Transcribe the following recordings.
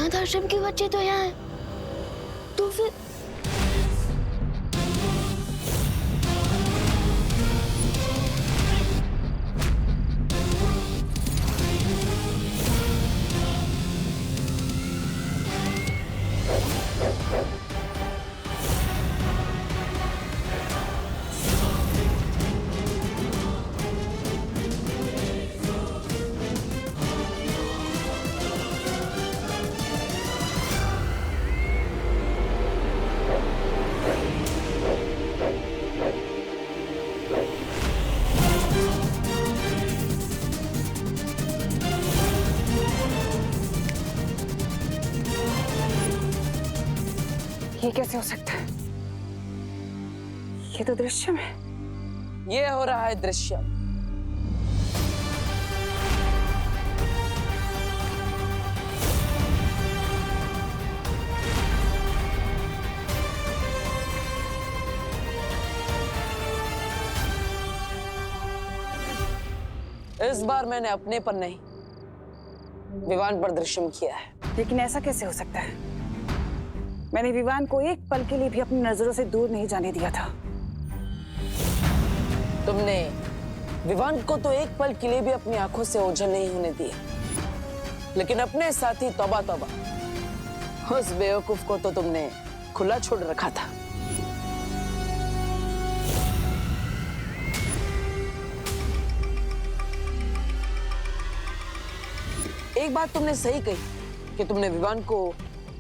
अनाथ आश्रम के बच्चे तो यहाँ हैं, तो फिर ये कैसे हो सकता है? ये तो दृश्यम है। ये हो रहा है दृश्यम। इस बार मैंने अपने पर नहीं, विवान पर दृश्यम किया है। लेकिन ऐसा कैसे हो सकता है? मैंने विवान को एक पल के लिए भी अपनी नजरों से दूर नहीं जाने दिया था। तुमने विवान को तो एक पल के लिए भी अपनी आंखों से ओझल नहीं होने दिया, लेकिन अपने साथी तौबा तौबा, उस बेवकूफ को तो तुमने खुला छोड़ रखा था। एक बात तुमने सही कही कि तुमने विवान को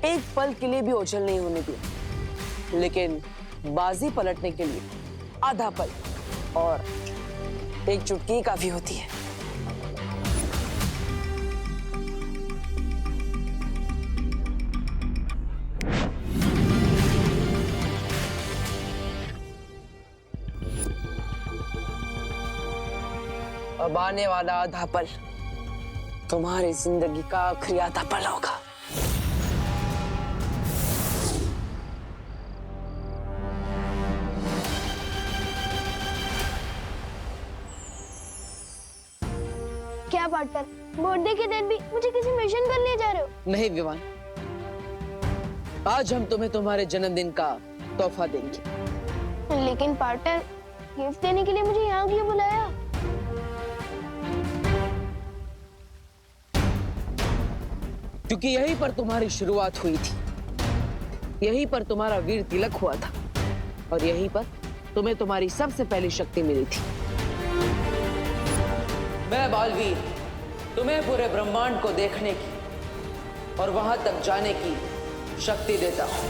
एक पल के लिए भी ओझल नहीं होने दिया, लेकिन बाजी पलटने के लिए आधा पल और एक चुटकी काफी होती है। अब आने वाला आधा पल तुम्हारी जिंदगी का आखिरी आधा पल होगा। क्या पार्टनर, बर्थडे के दिन भी मुझे किसी मिशन पर ले जा रहे हो? नहीं विवान, आज हम तुम्हें तुम्हारे जन्मदिन का तोहफा देंगे। लेकिन पार्टनर, गिफ्ट देने के लिए मुझे यहाँ क्यों बुलाया? क्योंकि यहीं पर तुम्हारी शुरुआत हुई थी, यहीं पर तुम्हारा वीर तिलक हुआ था, और यहीं पर तुम्हें तुम्हारी सबसे पहली शक्ति मिली थी। मैं बालवीर तुम्हें पूरे ब्रह्मांड को देखने की और वहां तक जाने की शक्ति देता हूं।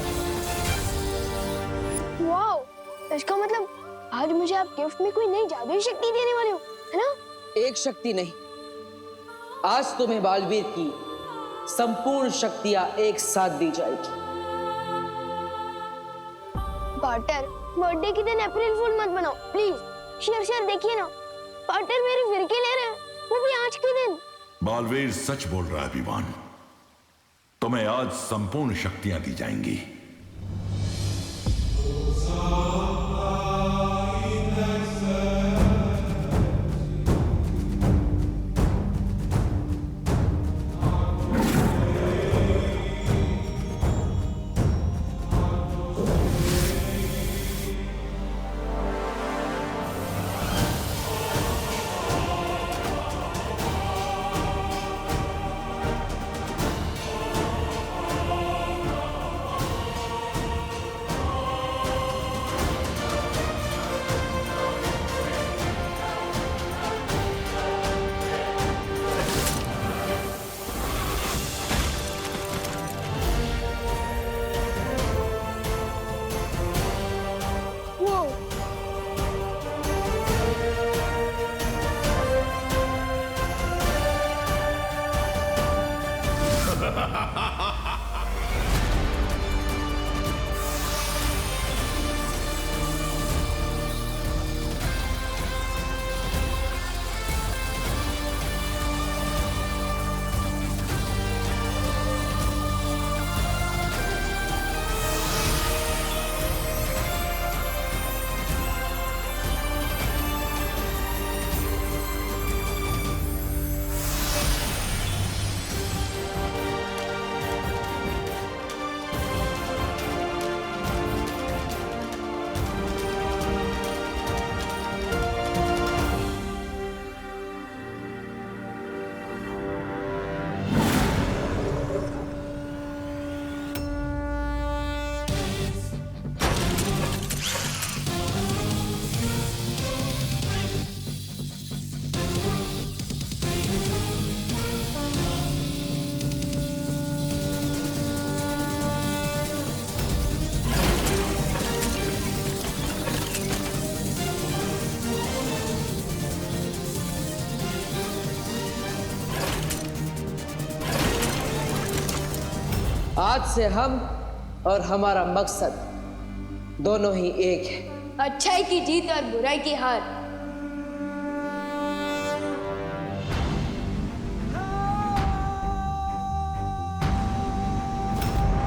वाओ, इसका मतलब आज मुझे आप गिफ्ट में कोई नई जादुई शक्ति देने वाले हो, है ना? एक शक्ति नहीं, आज तुम्हें बालवीर की संपूर्ण शक्तियां एक साथ दी जाएगी। पार्टनर, बर्थडे के दिन अप्रैल फूल मत बनाओ प्लीज। शेर देखिए ना, पार्टनर मेरे फिरके ले रहे हैं, वो भी आज के दिन। बालवीर सच बोल रहा है विवान, तुम्हें आज संपूर्ण शक्तियां दी जाएंगी। आज से हम और हमारा मकसद दोनों ही एक है। अच्छाई की जीत और बुराई की हार।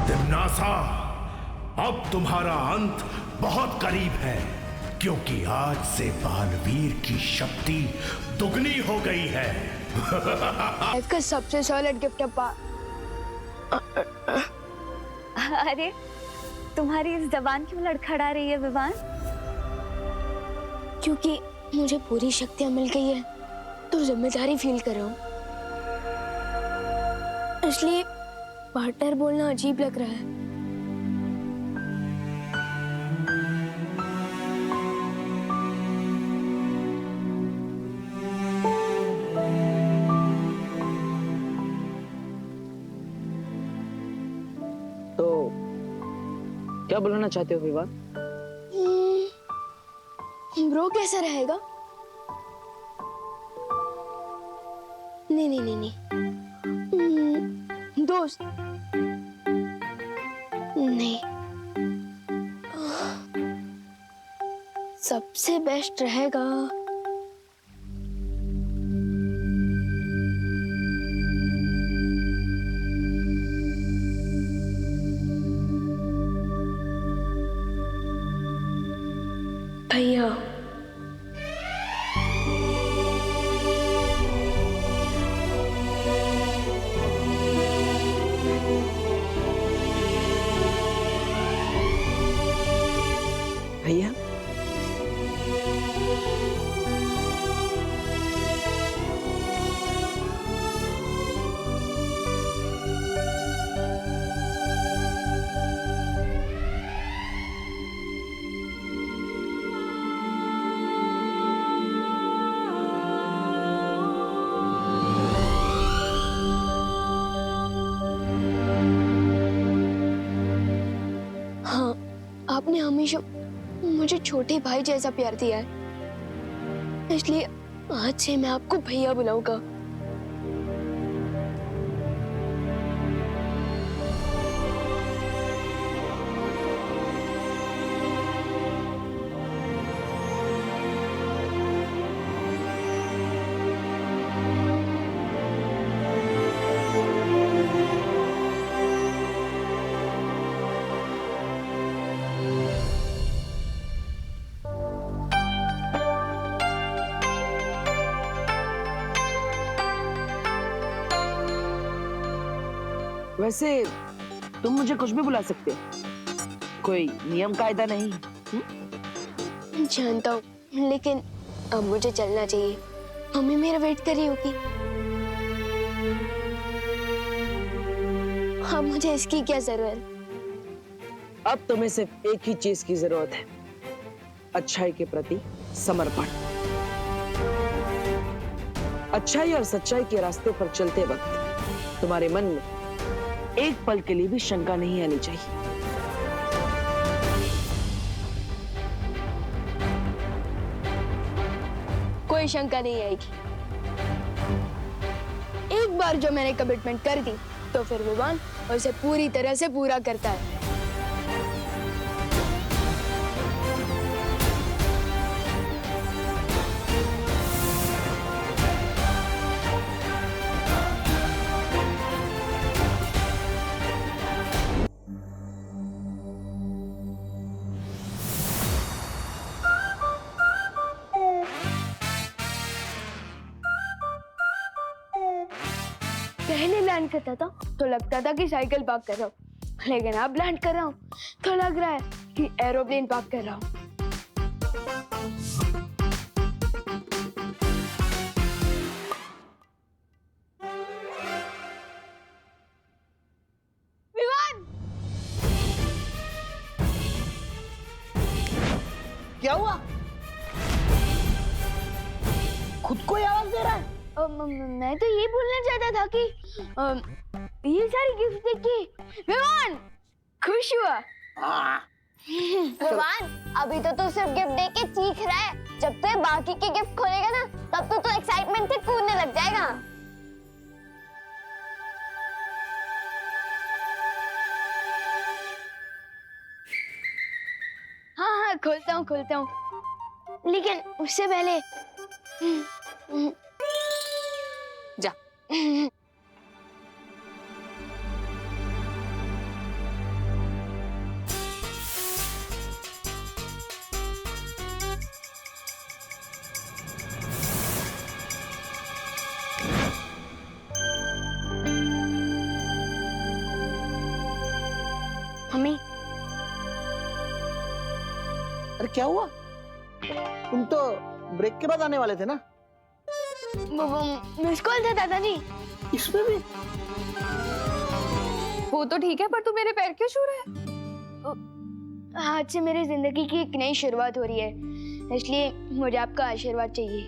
तिम्नासा, अब तुम्हारा अंत बहुत करीब है, क्योंकि आज से बालवीर की शक्ति दुगनी हो गई है। लाइफ का सबसे सॉलिड गिफ्ट है अरे तुम्हारी इस जबान क्यों लड़खड़ा रही है विवान? क्योंकि मुझे पूरी शक्तियां मिल गई है तो जिम्मेदारी फील कर रहा हूँ, इसलिए पार्टनर बोलना अजीब लग रहा है। तो क्या बुलाना चाहते हो विवान? ब्रो कैसा रहेगा? नहीं नहीं नहीं नहीं, दोस्त नहीं, सबसे बेस्ट रहेगा भैया। भैया, हाँ, आपने हमेशा मुझे छोटे भाई जैसा प्यार दिया है, इसलिए आज से मैं आपको भैया बुलाऊंगा। वैसे तुम मुझे कुछ भी बुला सकते हो, कोई नियम कायदा नहीं। जानता हूँ, लेकिन अब मुझे चलना चाहिए, मम्मी मेरा वेट कर रही होगी। अब मुझे इसकी क्या जरूरत? अब तुम्हें सिर्फ एक ही चीज की जरूरत है, अच्छाई के प्रति समर्पण। अच्छाई और सच्चाई के रास्ते पर चलते वक्त तुम्हारे मन में एक पल के लिए भी शंका नहीं आनी चाहिए। कोई शंका नहीं आएगी। एक बार जो मैंने कमिटमेंट कर दी तो फिर विवान उसे पूरी तरह से पूरा करता है। पहले लैंड करता था तो लगता था कि साइकिल पार्क कर रहा हूँ, लेकिन अब लैंड कर रहा हूँ तो लग रहा है कि एरोप्लेन पार्क कर रहा हूँ। विवान! क्या हुआ? खुद को ही आवाज दे रहा है? मैं तो ये बोलना चाहता था कि ये सारी गिफ्ट देखिए, विवान खुश हुआ। विवान, अभी तो तू सिर्फ गिफ्ट देके चीख रहा है, जब तू बाकी के गिफ्ट खोलेगा ना तब तो तू एक्साइटमेंट से कूदने लग जाएगा। खोलता हूँ, लेकिन उससे पहले जा। मम्मी, अरे क्या हुआ? तुम तो ब्रेक के बाद आने वाले थे ना? वो मिस कॉल था दादाजी। इसमें भी? वो तो ठीक है, पर तू मेरे पैर क्यों छू रहा है? आज से मेरी जिंदगी की एक नई शुरुआत हो रही है, इसलिए मुझे आपका आशीर्वाद चाहिए।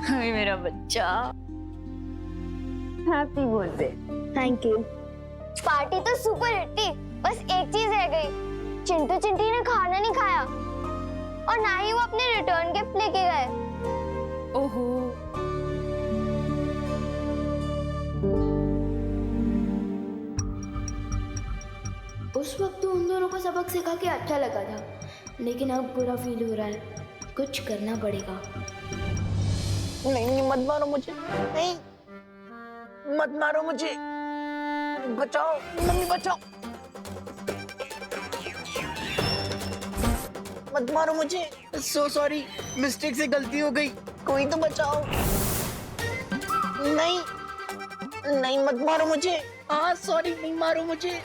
हाय मेरा बच्चा, happy birthday. Thank you. Party तो सुपर हिट थी, बस एक चीज रह गई। चिंटू चिंटी ने खाना नहीं खाया और ना ही वो अपने रिटर्न गिफ्ट लेके गए। ओहो, उस वक्त तो उन दोनों को सबक सिखा के अच्छा लगा था, लेकिन अब बुरा फील हो रहा है। कुछ करना पड़ेगा। नहीं, मत मारो मुझे। नहीं, मत मारो मुझे। बचाओ मम्मी, बचाओ। मत मारो मुझे। सो सॉरी, मिस्टेक से गलती हो गई। कोई तो बचाओ। नहीं नहीं, मत मारो मुझे। हाँ सॉरी, नहीं मारो मुझे।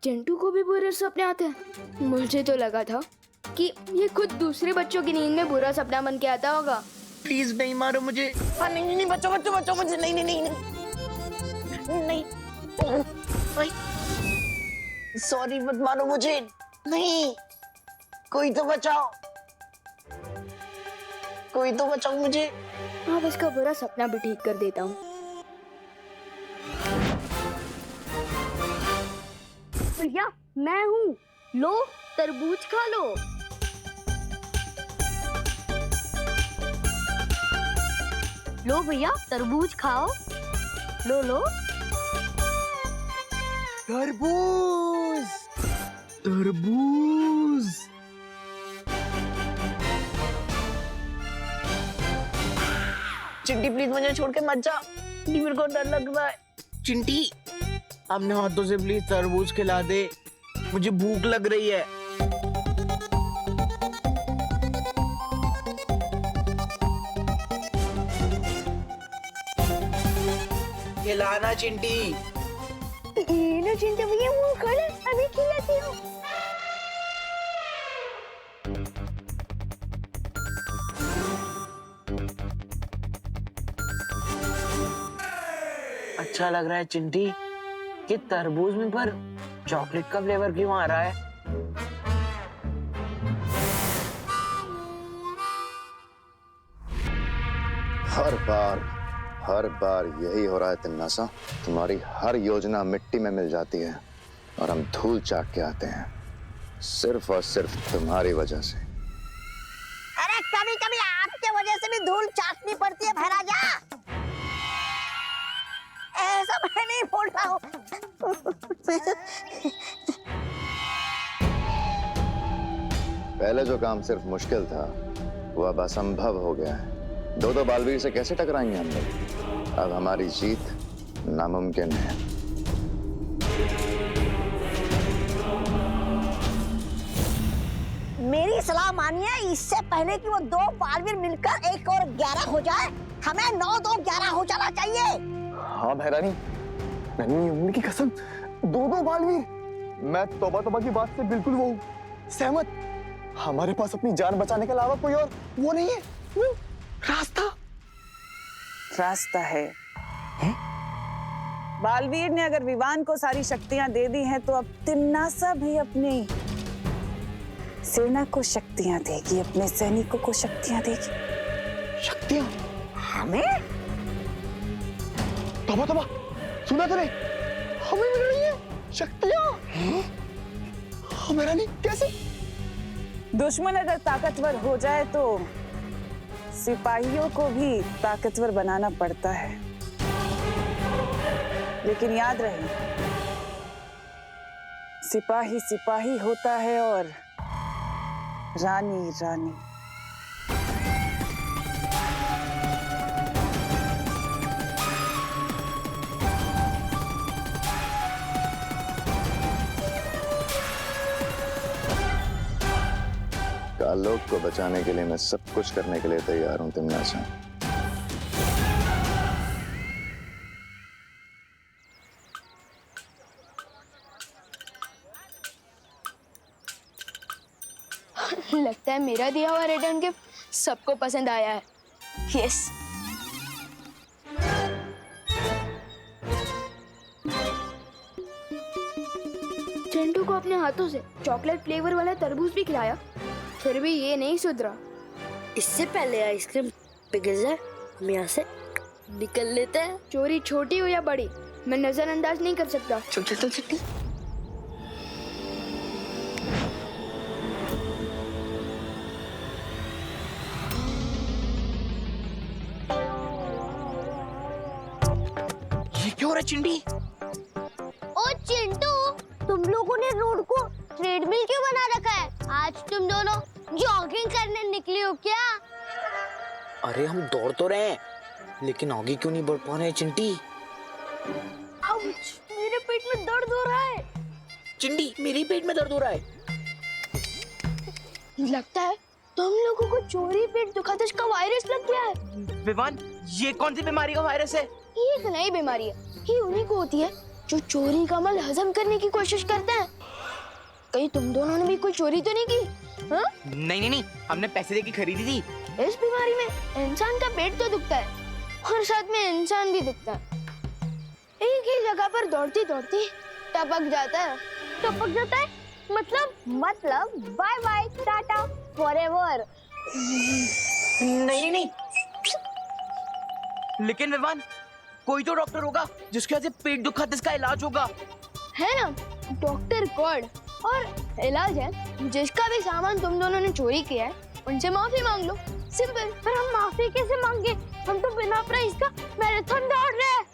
चिंटू को भी बुरे सपने आते हैं? मुझे तो लगा था कि ये खुद दूसरे बच्चों की नींद में बुरा सपना बन के आता होगा। प्लीज नहीं मारो मुझे। हाँ नहीं नहीं, बचाओ बचाओ बचाओ मुझे। नहीं नहीं नहीं नहीं नहीं, सॉरी, मत मारो मुझे। नहीं, कोई तो बचाओ, कोई तो बचाओ मुझे। अब इसका बुरा सपना भी ठीक कर देता हूँ। भैया मैं हूँ, लो तरबूज खा लो। लो भैया तरबूज खाओ, लो लो। तरबूज, तरबूज। चिंटी प्लीज मुझे छोड़ के मत जा, मेरे को डर लग रहा है। चिंटी अपने हाथों से प्लीज तरबूज खिला दे, मुझे भूख लग रही है। खिलाना चिंटी। ये लो चिंटू भैया, मुंह खोलो, अभी खिलाती हूँ। अच्छा लग रहा है चिंटी कि तरबूज में पर चॉकलेट का फ्लेवर क्यों आ रहा है? हर बार यही हो रहा है तिन्नासा। तुम्हारी हर योजना मिट्टी में मिल जाती है और हम धूल चाट के आते हैं, सिर्फ और सिर्फ तुम्हारी वजह से। अरे कभी कभी आपके वजह से भी धूल चाटनी पड़ती है भैराजा। ऐसा मैं नहीं बोल रहा हूँ। पहले जो काम सिर्फ मुश्किल था वो अब असंभव हो गया है। दो बालवीर से कैसे टकराएंगे हम लोग? अब हमारी जीत नामुमकिन है। मेरी सलाह मानिए, इससे पहले कि वो दो बालवीर मिलकर 1 और 11 हो जाए, हमें 9, 2, 11 हो जाना चाहिए। हाँ भैरानी, नन्ही उम्र की कसम, 2 बालवीर। मैं तौबा की बात से बिल्कुल वो सहमत। हमारे पास अपनी जान बचाने के अलावा कोई और वो नहीं है रास्ता है। बालवीर ने अगर विवान को सारी शक्तियां दे दी हैं, तो अब तिन्नासा भी अपनी सेना को शक्तियां देगी, अपने सैनिकों को शक्तियां देगी। शक्तियां? हमें? तौबा, सुना तूने? हमें मिल रही है शक्तियां। हमारा नहीं, कैसे? दुश्मन अगर ताकतवर हो जाए तो सिपाहियों को भी ताकतवर बनाना पड़ता है। लेकिन याद रहे, सिपाही सिपाही होता है और रानी रानी। आलोक को बचाने के लिए मैं सब कुछ करने के लिए तैयार हूं तिमनासा। लगता है मेरा दिया हुआ रिटर्न गिफ्ट सबको पसंद आया है। यस। चिंटू को अपने हाथों से चॉकलेट फ्लेवर वाला तरबूज भी खिलाया, फिर भी ये नहीं सुधरा। इससे पहले आइसक्रीम पिघल जाए हम यहाँ से निकल लेते हैं। चोरी छोटी हो या बड़ी, मैं नजरअंदाज नहीं कर सकता। चल चल चल चल। ये क्यों हो रहा है चिंटी? ओ चिंटू, तुम लोगों ने रोड को ट्रेडमिल क्यों बना रखा है? आज तुम दोनों जॉगिंग करने निकले हो क्या? अरे हम दौड़ तो रहे हैं, लेकिन आगे क्यों नहीं बढ़ पा रहे हैं चिंटी? आउच, मेरे पेट में दर्द हो रहा है। चिंटी, मेरे पेट में दर्द हो रहा है। लगता है तुम लोगों को चोरी पेट दुखादश का वायरस लग गया है। विवान, ये कौन सी बीमारी का वायरस है? ये एक नई बीमारी है, ये उन्हीं को होती है जो चोरी का माल हजम करने की कोशिश करते हैं। कहीं तुम दोनों ने भी कोई चोरी तो नहीं की? हाँ? नहीं, हमने पैसे देके खरीदी थी। इस बीमारी में इंसान का पेट तो दुखता है और साथ में इंसान भी दुखता है। एक ही जगह पर दौड़ती दौड़ती टपक जाता है। टपक जाता है? मतलब बाय बाय टाटा फॉरएवर। नहीं। लेकिन विवान, कोई तो डॉक्टर होगा जिसके वजह से पेट दुखा इसका इलाज होगा। है ना, डॉक्टर गॉड। और इलाज है, जिसका भी सामान तुम दोनों ने चोरी किया है उनसे माफी मांग लो। सिंपल। पर हम माफी कैसे मांगे? हम तो बिना प्राइस का मैराथन दौड़ रहे हैं।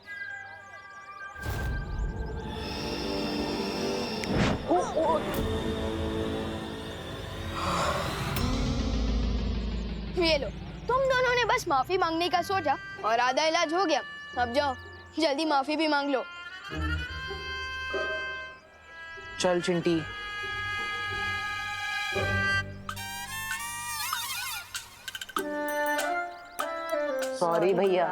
ये लो, तुम दोनों ने बस माफी मांगने का सोचा और आधा इलाज हो गया। अब जाओ, जल्दी माफी भी मांग लो। चल चिंटी। सॉरी भैया।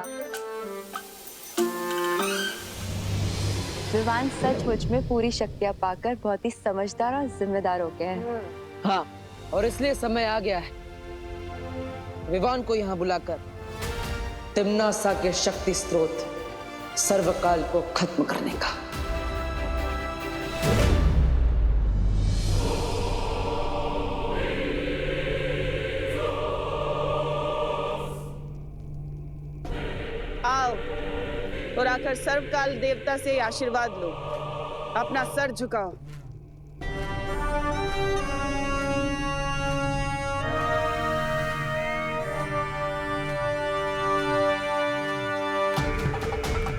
विवान सचमुच में पूरी शक्तियां पाकर बहुत ही समझदार और जिम्मेदार हो गए हैं। हाँ, और इसलिए समय आ गया है विवान को यहाँ बुलाकर तिम्नासा के शक्ति स्रोत सर्वकाल को खत्म करने का। आओ और आकर सर्वकाल देवता से आशीर्वाद लो। अपना सर झुकाओ।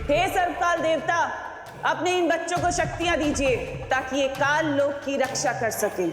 हे सर्वकाल देवता, अपने इन बच्चों को शक्तियां दीजिए ताकि ये काल लोक की रक्षा कर सकें।